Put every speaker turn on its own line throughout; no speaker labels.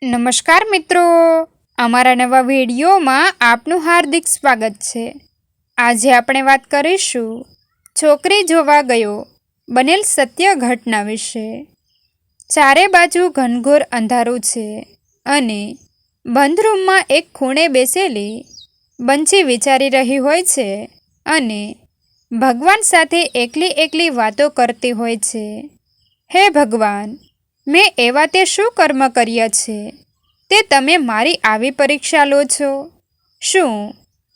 નમસ્કાર મિત્રો, અમારા નવા વિડીયોમાં આપનું હાર્દિક સ્વાગત છે। આજે આપણે વાત કરીશું છોકરી જોવા ગયો બનેલ સત્ય ઘટના વિશે। ચારે બાજુ ઘનઘોર અંધારું છે અને બંધ રૂમમાં એક ખૂણે બેસેલી બંસી વિચારી રહી હોય છે અને ભગવાન સાથે એકલી એકલી વાતો કરતી હોય છે। હે ભગવાન, મેં એવા તે શું કર્મ કર્યા છે તે તમે મારી આવી પરીક્ષા લો છો? શું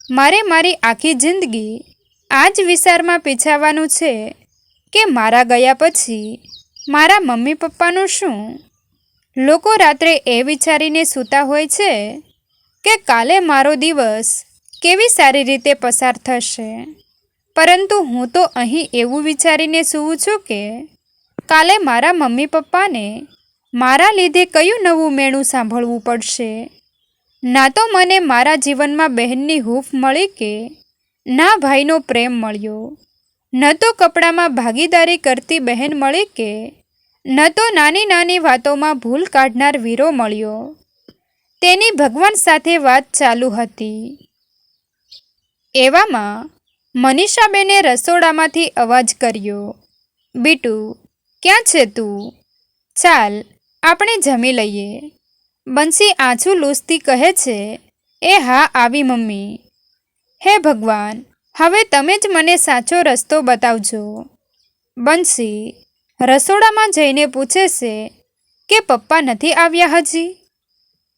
મારે મારી આખી જિંદગી આ જ વિચારમાં પીછાવાનું છે કે મારા ગયા પછી મારા મમ્મી પપ્પાનું શું? લોકો રાત્રે એ વિચારીને સૂતા હોય છે કે કાલે મારો દિવસ કેવી સારી રીતે પસાર થશે, પરંતુ હું તો અહીં એવું વિચારીને સૂવું છું કે કાલે મારા મમ્મી પપ્પાને મારા લીધે કયું નવું મેણું સાંભળવું પડશે। ના તો મને મારા જીવનમાં બહેનની હૂંફ મળી કે ના ભાઈનો પ્રેમ મળ્યો, ન તો કપડામાં ભાગીદારી કરતી બહેન મળી કે ન તો નાની નાની વાતોમાં ભૂલ કાઢનાર વીરો મળ્યો। તેની ભગવાન સાથે વાત ચાલુ હતી। એવામાં મનીષાબેને રસોડામાંથી અવાજ કર્યો, બીટુ, ક્યાં છે તું? ચાલ આપણે જમી લઈએ। બંસી આંસુ લૂછતી કહે છે, એ હા આવી મમ્મી। હે ભગવાન, હવે તમે જ મને સાચો રસ્તો બતાવજો। બંસી રસોડામાં જઈને પૂછે છે કે પપ્પા નથી આવ્યા હજી?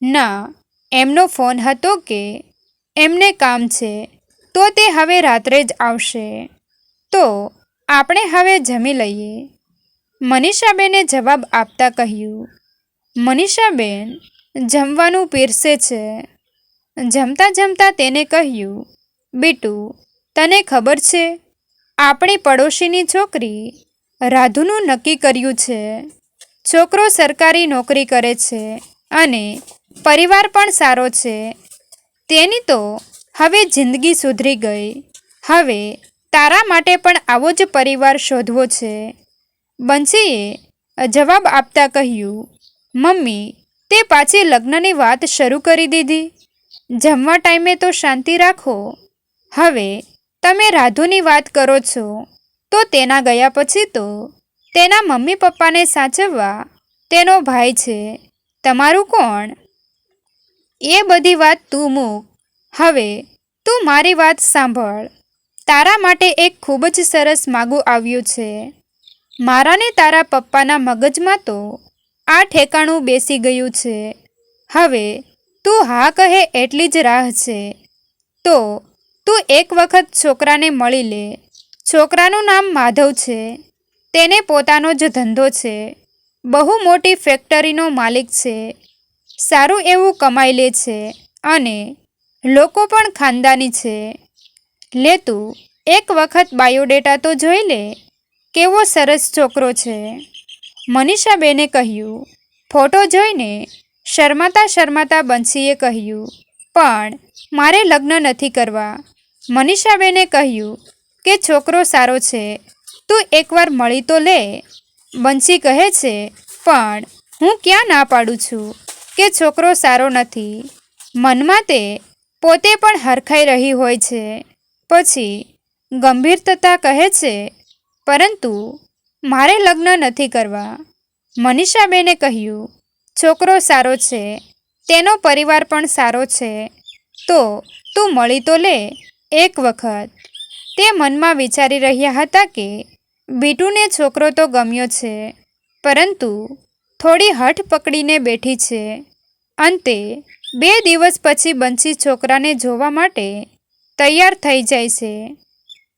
ના, એમનો ફોન હતો કે એમને કામ છે તો તે હવે રાત્રે જ આવશે। તો આપણે હવે જમી લઈએ, મનીષાબેને જવાબ આપતા કહ્યું। મનીષાબેન જમવાનું પીરસે છે। જમતા જમતા તેને કહ્યું, બીટુ, તને ખબર છે આપણી પડોશીની છોકરી રાધુનું નક્કી કર્યું છે। છોકરો સરકારી નોકરી કરે છે અને પરિવાર પણ સારો છે। તેની તો હવે જિંદગી સુધરી ગઈ। હવે તારા માટે પણ આવો જ પરિવાર શોધવો છે। બંસીએ જવાબ આપતા કહ્યું, મમ્મી, તે પાછી લગ્નની વાત શરૂ કરી દીધી? જમવા ટાઈમે તો શાંતિ રાખો। હવે તમે રાધુની વાત કરો છો તો તેના ગયા પછી તો તેના મમ્મી પપ્પાને સાચવવા તેનો ભાઈ છે, તમારું કોણ? એ બધી વાત તું મૂક, હવે તું મારી વાત સાંભળ। તારા માટે એક ખૂબ જ સરસ માગું આવ્યું છે। મારા ને તારા પપ્પાના મગજમાં તો આ ઠેકાણું બેસી ગયું છે। હવે તું હા કહે એટલી જ રાહ છે। તો તું એક વખત છોકરાને મળી લે। છોકરાનું નામ માધવ છે। તેને પોતાનો જ ધંધો છે। બહુ મોટી ફેક્ટરીનો માલિક છે। સારું એવું કમાઈ લે છે અને લોકો પણ ખાનદાની છે। લે તું એક વખત બાયોડેટા તો જોઈ લે, કેવો સરસ છોકરો છે। મનીષાબેને કહ્યું। ફોટો જોઈને શરમાતા શરમાતા બંસીએ કહ્યું, પણ મારે લગ્ન નથી કરવા। મનીષાબેને કહ્યું કે છોકરો સારો છે, તું એકવાર મળી તો લે। બંસી કહે છે, પણ હું ક્યાં ના પાડું છું કે છોકરો સારો નથી? મનમાં તે પોતે પણ હરખાઈ રહી હોય છે। પછી ગંભીરતા કહે છે, પરંતુ મારે લગ્ન નથી કરવા। મનીષાબેને કહ્યું, છોકરો સારો છે, તેનો પરિવાર પણ સારો છે, તો તું મળી તો લે એક વખત। તે મનમાં વિચારી રહ્યા હતા કે બીટુને છોકરો તો ગમ્યો છે, પરંતુ થોડી હઠ પકડીને બેઠી છે। અંતે 2 દિવસ પછી બંસી છોકરાને જોવા માટે તૈયાર થઈ જાય છે।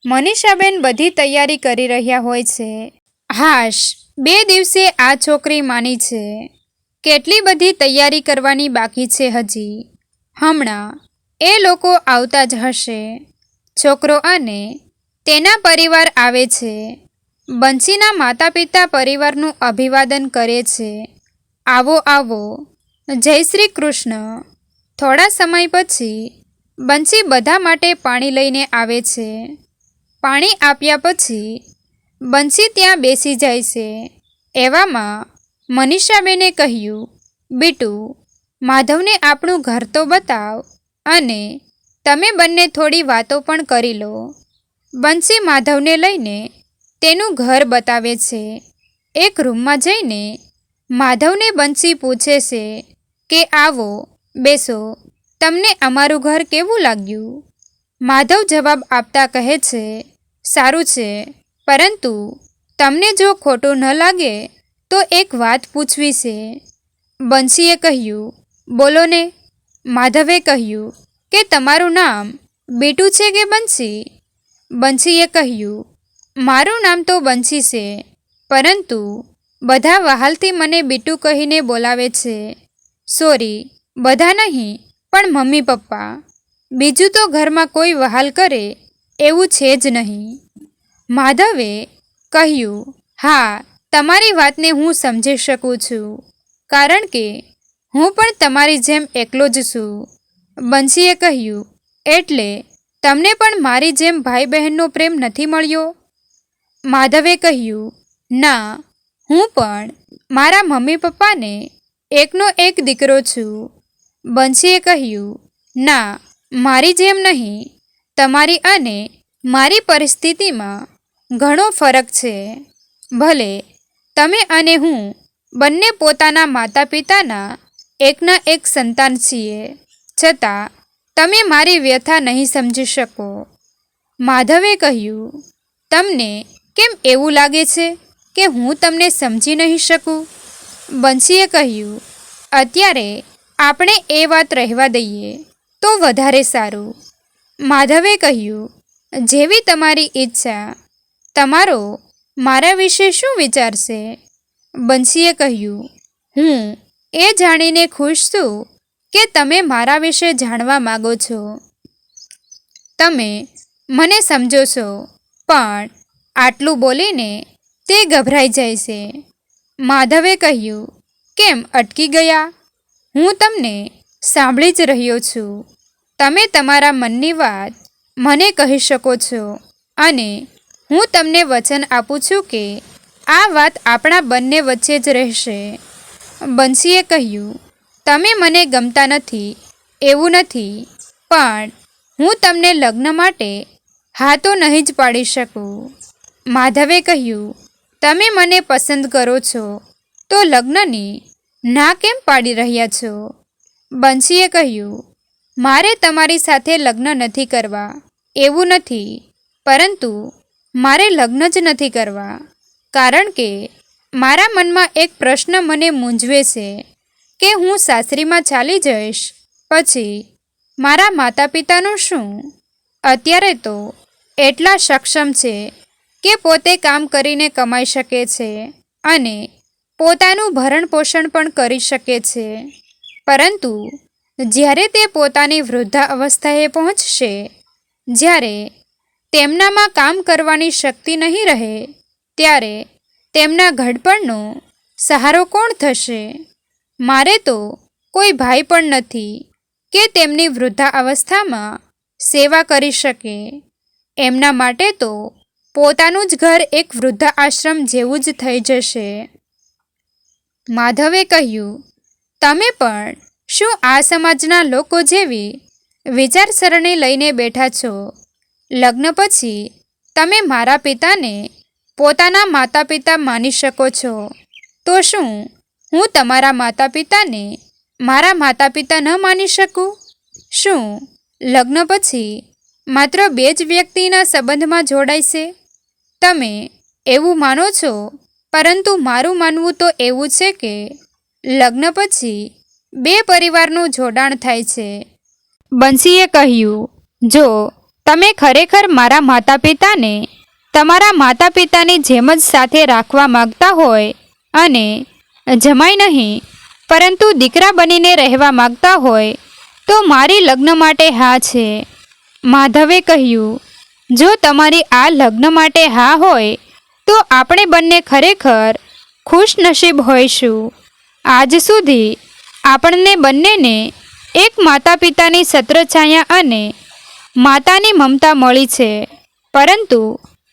મનીષાબેન બધી તૈયારી કરી રહ્યા હોય છે। હાશ, 2 દિવસે આ છોકરી માની છે। કેટલી બધી તૈયારી કરવાની બાકી છે હજી। હમણાં એ લોકો આવતા જ હશે। છોકરો અને તેના પરિવાર આવે છે। બંસીના માતા પિતા પરિવારનું અભિવાદન કરે છે। આવો આવો, જય શ્રી કૃષ્ણ। થોડા સમય પછી બંસી બધા માટે પાણી લઈને આવે છે। પાણી આપ્યા પછી બંસી ત્યાં બેસી જાય છે। એવામાં મનીષાબેને કહ્યું, બીટુ, માધવને આપણું ઘર તો બતાવ અને તમે બંને થોડી વાતો પણ કરી લો. બંસી માધવને લઈને તેનું ઘર બતાવે છે. એક રૂમમાં જઈને માધવને બંસી પૂછે છે કે આવો બેસો, તમને અમારું ઘર કેવું લાગ્યું? માધવ જવાબ આપતા કહે છે, સારું છે, પરંતુ તમને જો ખોટું ન લાગે તો એક વાત પૂછવી છે. બંસીએ કહ્યું, બોલો ને. માધવે કહ્યું કે તમારું નામ બીટુ છે કે બંસી? બંસીએ કહ્યું, મારું નામ તો બંસી છે, પરંતુ બધા વહાલથી મને બીટુ કહીને બોલાવે છે. સોરી, બધા નહીં, પણ મમ્મી પપ્પા. બીજું તો ઘરમાં કોઈ વહાલ કરે એવું છે જ નહીં. માધવે કહ્યું, હા, તમારી વાતને હું સમજી શકું છું, કારણ કે હું પણ તમારી જેમ એકલો જ છું. બંસીએ કહ્યું, એટલે તમને પણ મારી જેમ ભાઈ બહેનનો પ્રેમ નથી મળ્યો? માધવે કહ્યું, ના, હું પણ મારા મમ્મી પપ્પાને એકનો એક દીકરો છું. બંસીએ કહ્યું, ના, મારી જેમ નહીં. તમારી અને મારી પરિસ્થિતિમાં ઘણો ફરક છે. ભલે તમે અને હું બંને પોતાના માતા પિતાના એકના એક સંતાન છીએ, છતાં તમે મારી વ્યથા નહીં સમજી શકો. માધવે કહ્યું, તમને કેમ એવું લાગે છે કે હું તમને સમજી નહીં શકું? બંસીએ કહ્યું, અત્યારે આપણે એ વાત રહેવા દઈએ તો વધારે સારું. માધવે કહ્યું, જેવી તમારી ઈચ્છા. તમારો મારા વિશે શું વિચાર છે? બંસીએ કહ્યું, હું એ જાણીને ખુશ છું કે તમે મારા વિશે જાણવા માગો છો. તમે મને સમજો છો. પણ આટલું બોલીને તે ગભરાઈ જાય છે. માધવે કહ્યું, કેમ અટકી ગયા? હું તમને સાંભળી જ રહ્યો છું. તમે તમારા મનની વાત મને કહી શકો છો અને હું તમને વચન આપું છું કે આ વાત આપણા બંને વચ્ચે જ રહેશે. બંસીએ કહ્યું, તમે મને ગમતા નથી એવું નથી, પણ હું તમને લગ્ન માટે હા તો નહીં જ પાડી શકું. માધવે કહ્યું, તમે મને પસંદ કરો છો તો લગ્નની ના કેમ પાડી રહ્યા છો? બંસીએ કહ્યું, મારે તમારી સાથે લગ્ન નથી કરવા એવું નથી, પરંતુ મારે લગ્ન જ નથી કરવા, કારણ કે મારા મનમાં એક પ્રશ્ન મને મૂંઝવે છે કે હું સાસરીમાં ચાલી જઈશ પછી મારા માતા પિતાનું શું? અત્યારે તો એટલા સક્ષમ છે કે પોતે કામ કરીને કમાઈ શકે છે અને પોતાનું ભરણ પોષણ પણ કરી શકે છે, પરંતુ જ્યારે તે પોતાની વૃદ્ધા અવસ્થાએ પહોંચશે, જ્યારે તેમનામાં કામ કરવાની શક્તિ નહીં રહે, ત્યારે તેમના ઘડપણનો સહારો કોણ થશે? મારે તો કોઈ ભાઈ પણ નથી કે તેમની વૃદ્ધા અવસ્થામાં સેવા કરી શકે. એમના માટે તો પોતાનું જ ઘર એક વૃદ્ધા આશ્રમ જેવું જ થઈ જશે. માધવે કહ્યું, તમે પણ શું આ સમાજના લોકો જેવી વિચારસરણી લઈને બેઠા છો? લગ્ન પછી તમે મારા પિતાને પોતાના માતા પિતા માની શકો છો, તો શું હું તમારા માતા પિતાને મારા માતા પિતા ન માની શકું? શું લગ્ન પછી માત્ર બે જ વ્યક્તિના સંબંધમાં જોડાય છે? તમે એવું માનો છો, પરંતુ મારું માનવું તો એવું છે કે લગ્ન પછી બે પરિવારનું જોડાણ થાય છે. બંસીએ કહ્યું, જો તમે ખરેખર મારા માતા પિતાને તમારા માતા પિતાની જેમ જ સાથે રાખવા માગતા હોય અને જમાઈ નહીં પરંતુ દીકરા બનીને રહેવા માગતા હોય તો મારી લગ્ન માટે હા છે. માધવે કહ્યું, જો તમારી આ લગ્ન માટે હા હોય તો આપણે બંને ખરેખર ખુશનસીબ હોઈશું. આજ સુધી આપણને બંનેને એક માતા પિતાની છત્રછાયા અને માતાની મમતા મળી છે, પરંતુ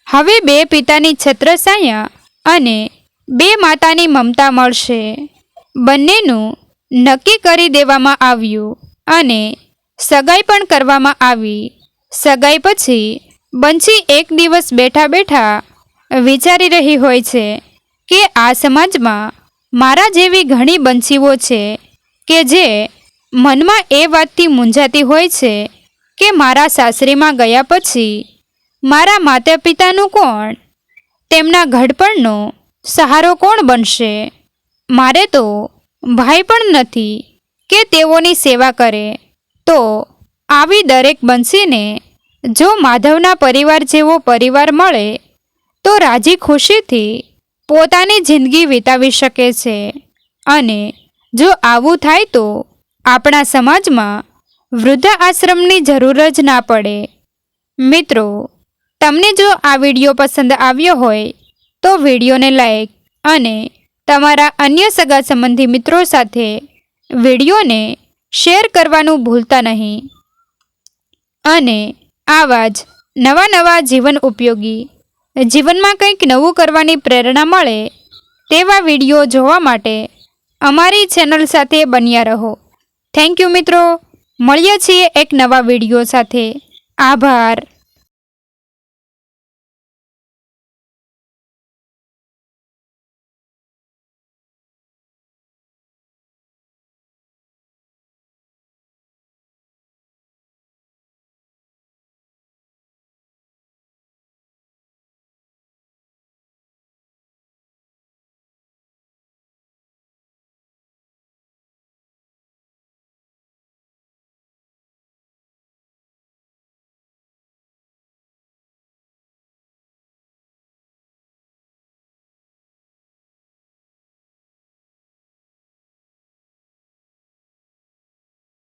હવે બે પિતાની છત્રછાયા અને બે માતાની મમતા મળશે. બંનેનું નક્કી કરી દેવામાં આવ્યું અને સગાઈ પણ કરવામાં આવી. સગાઈ પછી બંસી એક દિવસ બેઠા બેઠા વિચારી રહી હોય છે કે આ સમાજમાં મારા જેવી ઘણી બંસીઓ છે કે જે મનમાં એ વાતથી મૂંઝાતી હોય છે કે મારા સાસરીમાં ગયા પછી મારા માતા પિતાનું કોણ, તેમના ઘડપણનો સહારો કોણ બનશે? મારે તો ભાઈ પણ નથી કે તેઓની સેવા કરે. તો આવી દરેક બંસીને જો માધવના પરિવાર જેવો પરિવાર મળે તો રાજી ખુશીથી પોતાની જિંદગી વિતાવી શકે છે. અને જો આવું થાય તો આપણા સમાજમાં વૃદ્ધા આશ્રમની જરૂર જ ના પડે. મિત્રો, તમને જો આ વિડીયો પસંદ આવ્યો હોય તો વિડીયોને લાઈક અને તમારા અન્ય સગા સંબંધી મિત્રો સાથે વિડીયોને શેર કરવાનું ભૂલતા નહીં. અને આવા જ નવા જીવન ઉપયોગી, જીવનમાં કંઈક નવું કરવાની પ્રેરણા મળે તેવા વિડીયો જોવા માટે અમારી ચેનલ સાથે બન્યા રહો. થેન્ક યુ મિત્રો. મળીએ છીએ એક નવા વિડીયો સાથે. આભાર.